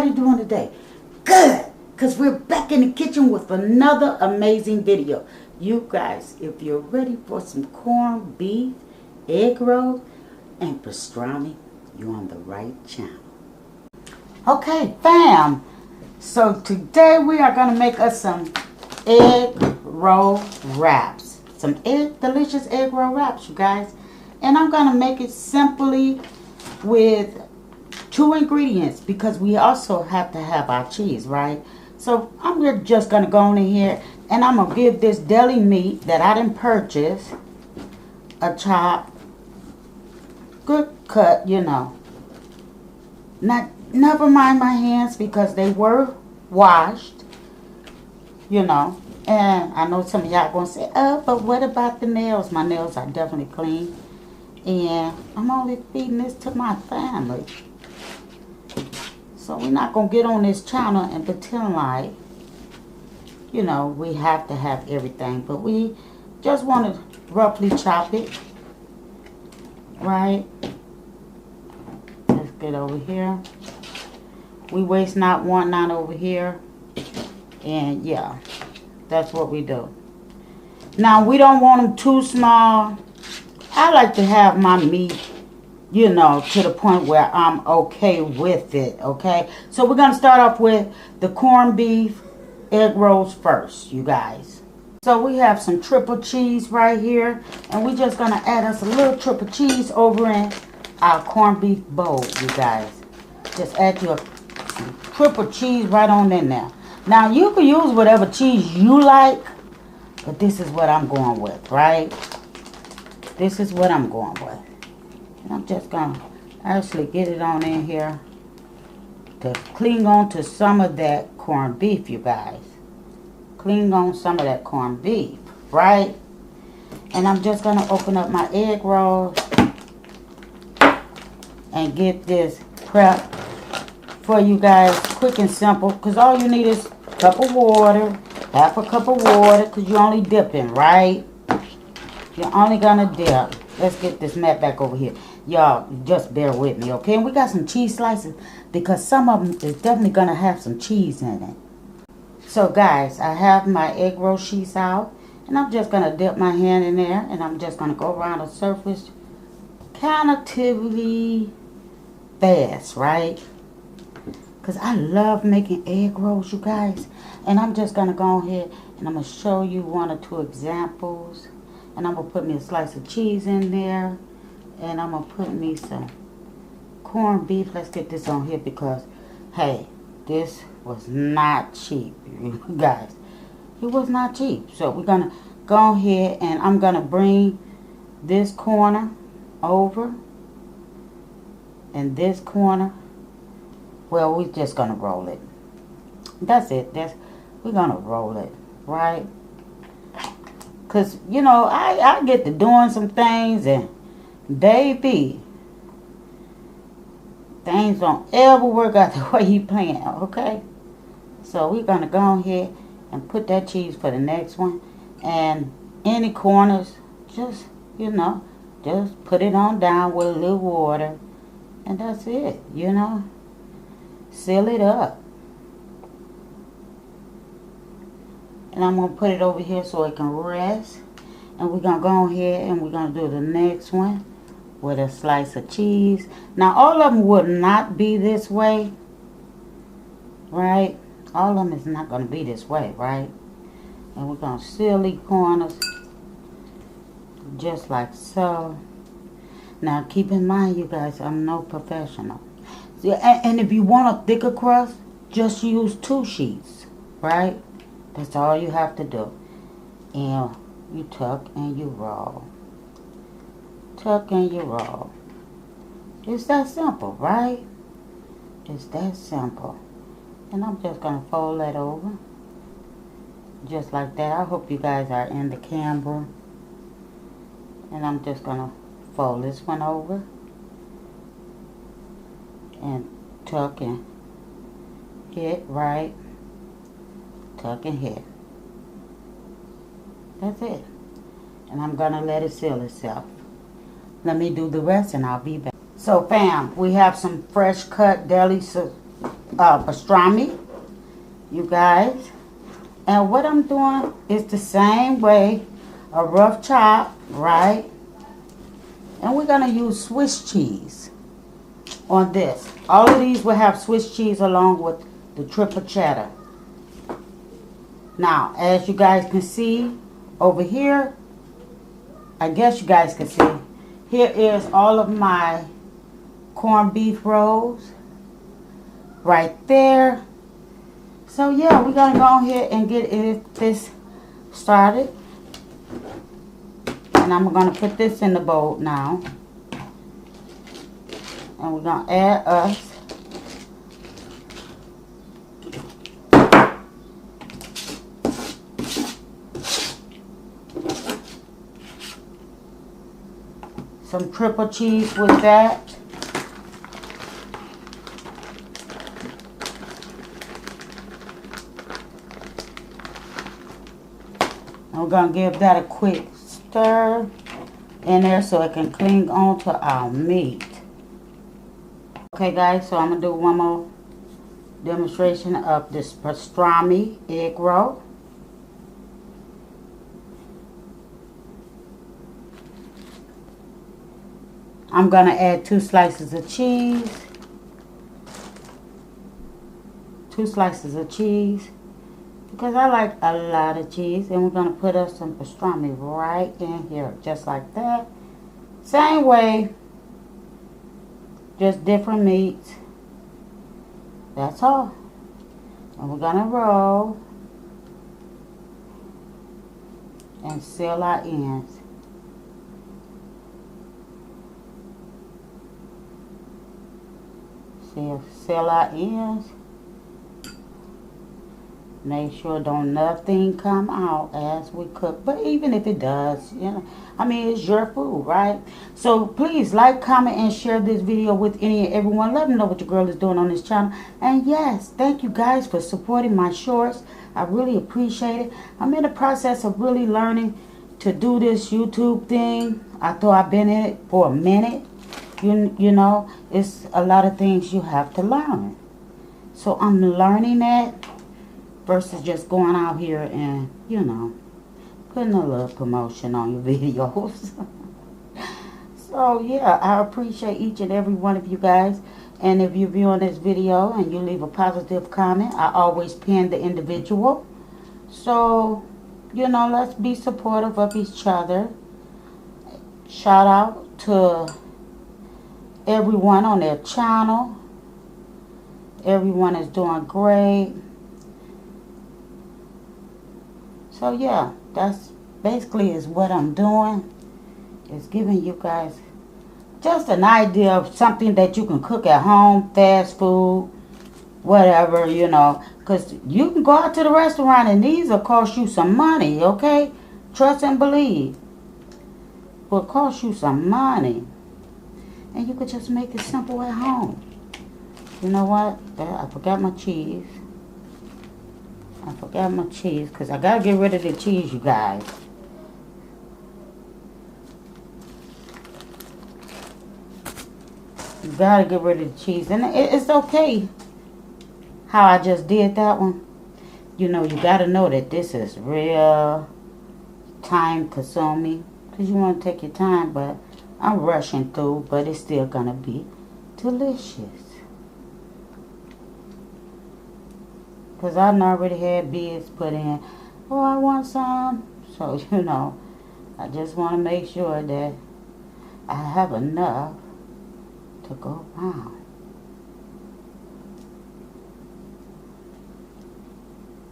everybody doing today? Good, because we're back in the kitchen with another amazing video. You guys, if you're ready for some corned beef, egg rolls, and pastrami, you're on the right channel. Okay, fam. So today we are going to make us some egg roll wraps. Some delicious egg roll wraps, you guys. And I'm going to make it simply with 2 ingredients because we also have to have our cheese, right? So I'm just going to go in here and I'm going to give this deli meat that I didn't purchase a chop. Good cut, you know. Never mind my hands because they were washed, you know. And I know some of y'all going to say, oh, but what about the nails? My nails are definitely clean. And I'm only feeding this to my family. So we're not going to get on this channel and pretend like, you know, we have to have everything. But we just want to roughly chop it. Right? Let's get over here. We waste not, want not over here. And yeah, that's what we do. Now, we don't want them too small. I like to have my meat, you know, to the point where I'm okay with it, okay? So we're going to start off with the corned beef egg rolls first, you guys. So we have some triple cheese right here. And we're just going to add us a little triple cheese over in our corned beef bowl, you guys. Just add your triple cheese right on in there. Now, you can use whatever cheese you like, but this is what I'm going with, right? This is what I'm going with. And I'm just going to actually get it on in here to cling on to some of that corned beef, you guys. Cling on some of that corned beef, right? And I'm just going to open up my egg rolls and get this prep for you guys quick and simple. Because all you need is a cup of water, half a cup of water, because you're only dipping, right? You're only gonna dip. Let's get this mat back over here. Y'all, just bear with me, okay? And we got some cheese slices because some of them is definitely gonna have some cheese in it. So guys, I have my egg roll sheets out. And I'm just gonna dip my hand in there. And I'm just gonna go around the surface countertively fast, right? Because I love making egg rolls, you guys. And I'm just gonna go ahead and I'm gonna show you 1 or 2 examples. And I'm going to put me a slice of cheese in there. And I'm going to put me some corned beef. Let's get this on here because, hey, this was not cheap, you guys. It was not cheap. So we're going to go ahead and I'm going to bring this corner over. And this corner, well, we're just going to roll it. That's it. We're going to roll it, right? Because, you know, I get to doing some things and, baby, things don't ever work out the way you plan, okay? So we're going to go ahead and put that cheese for the next one. And any corners, just, you know, just put it on down with a little water. And that's it, you know. Seal it up. And I'm going to put it over here so it can rest. And we're going to go ahead and we're going to do the next one with a slice of cheese. Now, all of them will not be this way, right? All of them is not going to be this way, right? And we're going to seal these corners just like so. Now, keep in mind, you guys, I'm no professional. And if you want a thicker crust, just use 2 sheets, right? That's all you have to do. And you tuck and you roll. Tuck and you roll. It's that simple, right? It's that simple. And I'm just going to fold that over. Just like that. I hope you guys are in the camera. And I'm just going to fold this one over. And tuck and hit, right? Tuck and hit. That's it. And I'm going to let it seal itself. Let me do the rest and I'll be back. So fam, we have some fresh cut deli pastrami, you guys. And what I'm doing is the same way, a rough chop, right? And we're going to use Swiss cheese on this. All of these will have Swiss cheese along with the triple cheddar. Now, as you guys can see over here, I guess you guys can see, here is all of my corned beef rolls right there. So yeah, we're going to go ahead and get this started. And I'm going to put this in the bowl now. And we're going to add us some triple cheese with that. We're going to give that a quick stir in there so it can cling onto our meat. Okay guys, so I'm going to do one more demonstration of this pastrami egg roll. I'm going to add 2 slices of cheese. 2 slices of cheese. Because I like a lot of cheese. And we're going to put us some pastrami right in here. Just like that. Same way. Just different meats. That's all. And we're going to roll. And seal our ends. Seal our ends. Make sure don't nothing come out as we cook. But even if it does, you know, I mean, it's your food, right? So please like, comment, and share this video with any and everyone. Let them know what your girl is doing on this channel. And yes, thank you guys for supporting my shorts. I really appreciate it. I'm in the process of really learning to do this YouTube thing. I thought I've been in it for a minute. You know, it's a lot of things you have to learn. So I'm learning that versus just going out here and, you know, putting a little promotion on your videos. So, yeah, I appreciate each and every one of you guys. And if you're viewing this video and you leave a positive comment, I always pin the individual. So, you know, let's be supportive of each other. Shout out to everyone on their channel. Everyone is doing great. So yeah, that's basically is what I'm doing. Is giving you guys just an idea of something that you can cook at home, fast food, whatever, you know. Because you can go out to the restaurant and these will cost you some money, okay? Trust and believe. Will cost you some money. And you could just make it simple at home. You know what? I forgot my cheese. I forgot my cheese because I got to get rid of the cheese, you guys. You got to get rid of the cheese. And it's okay how I just did that one. You know, you got to know that this is real time consuming. Because you want to take your time, but I'm rushing through, but it's still going to be delicious. Because I already had bids put in. Oh, I want some. So, you know, I just want to make sure that I have enough to go around.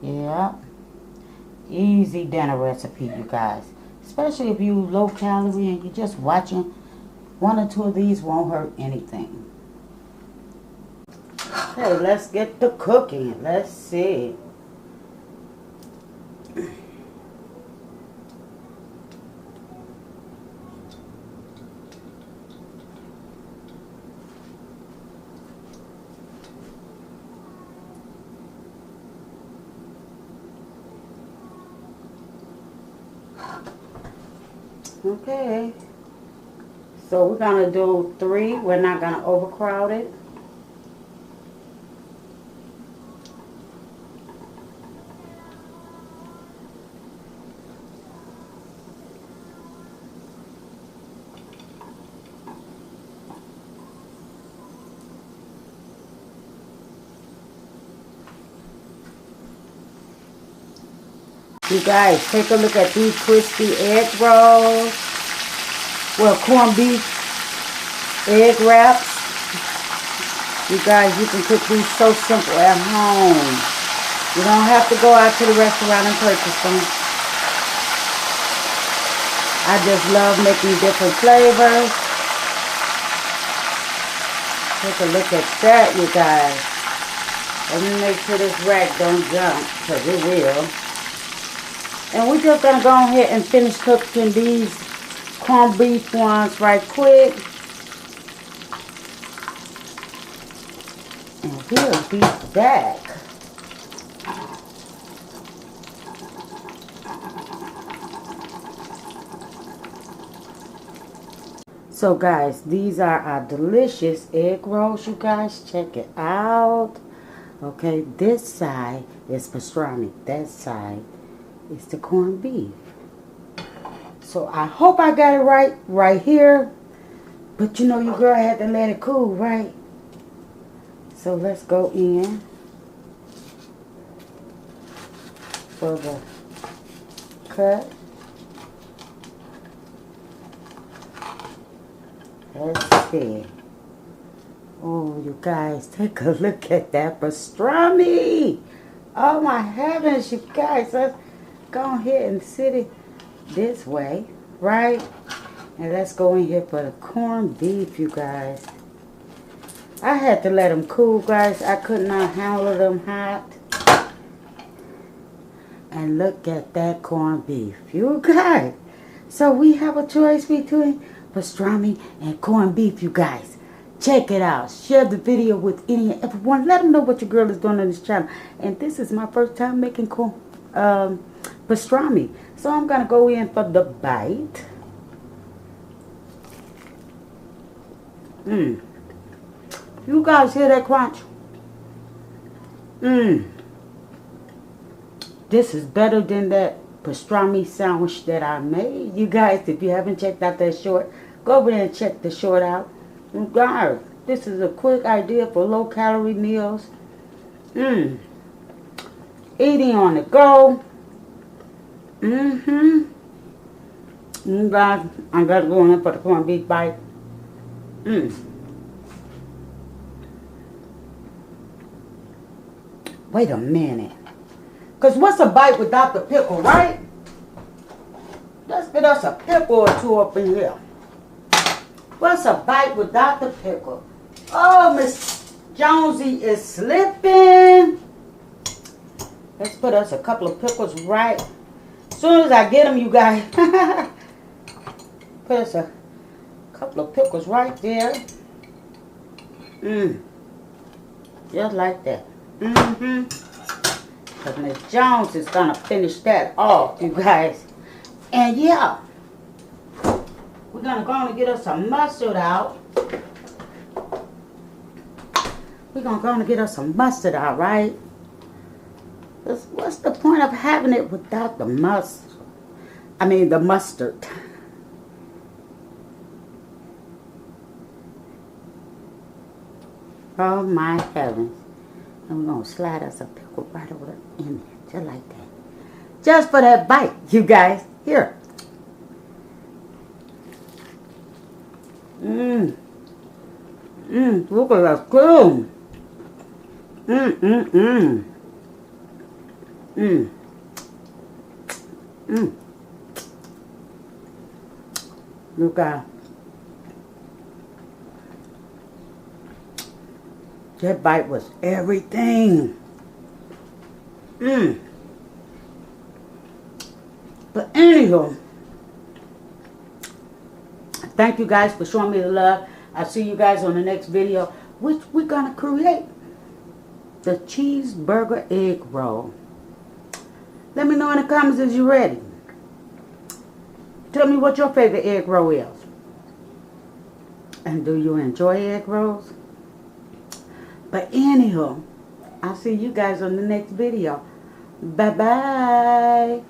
Yeah. Easy dinner recipe, you guys. Especially if you low calorie and you're just watching. 1 or 2 of these won't hurt anything. Okay, let's get to cooking. Let's see. Okay. So we're going to do 3. We're not going to overcrowd it. You guys, take a look at these crispy egg rolls. Well, corned beef egg wraps. You guys, you can cook these so simple at home. You don't have to go out to the restaurant and purchase them. I just love making different flavors. Take a look at that, you guys. Let me make sure this rack don't jump, because it will. And we're just going to go ahead and finish cooking these corned beef ones right quick. And here's beef back. So guys, these are our delicious egg rolls, you guys. Check it out. Okay, this side is pastrami. That side is the corned beef. So I hope I got it right here. But you know your girl had to let it cool, right? So let's go in for the cut. Let's see. Oh, you guys, take a look at that pastrami. Oh my heavens, you guys. Let's go ahead and sit it this way, right? And let's go in here for the corned beef, you guys. I had to let them cool, guys. I could not handle them hot. And look at that corned beef, you guys. So we have a choice between pastrami and corned beef, you guys. Check it out. Share the video with any and everyone. Let them know what your girl is doing on this channel. And this is my first time making pastrami. So I'm going to go in for the bite. You guys hear that crunch? This is better than that pastrami sandwich that I made. You guys, if you haven't checked out that short, go over there and check the short out. You guys, this is a quick idea for low-calorie meals. Eating on the go. You guys, I got to go in for the corned beef bite. Wait a minute. Because what's a bite without the pickle, right? Let's get us a pickle or two up in here. What's a bite without the pickle? Oh, Miss Jonesy is slipping. Let's put us a couple of pickles right. As soon as I get them, you guys. Put us a couple of pickles right there. Just like that. Because Miss Jones is going to finish that off, you guys. And yeah. We're going to go and get us some mustard out. We're going to go and get us some mustard out, right? What's the point of having it without the mustard? I mean, the mustard. Oh, my heavens. And we're going to slide us a pickle right over in there. Just like that. Just for that bite, you guys. Here. Look at that cool. Look at that bite was everything. But anywho, thank you guys for showing me the love. I'll see you guys on the next video, which we're going to create the cheeseburger egg roll. Let me know in the comments if you're ready. Tell me what your favorite egg roll is. And do you enjoy egg rolls? But anyhow, I'll see you guys on the next video. Bye-bye.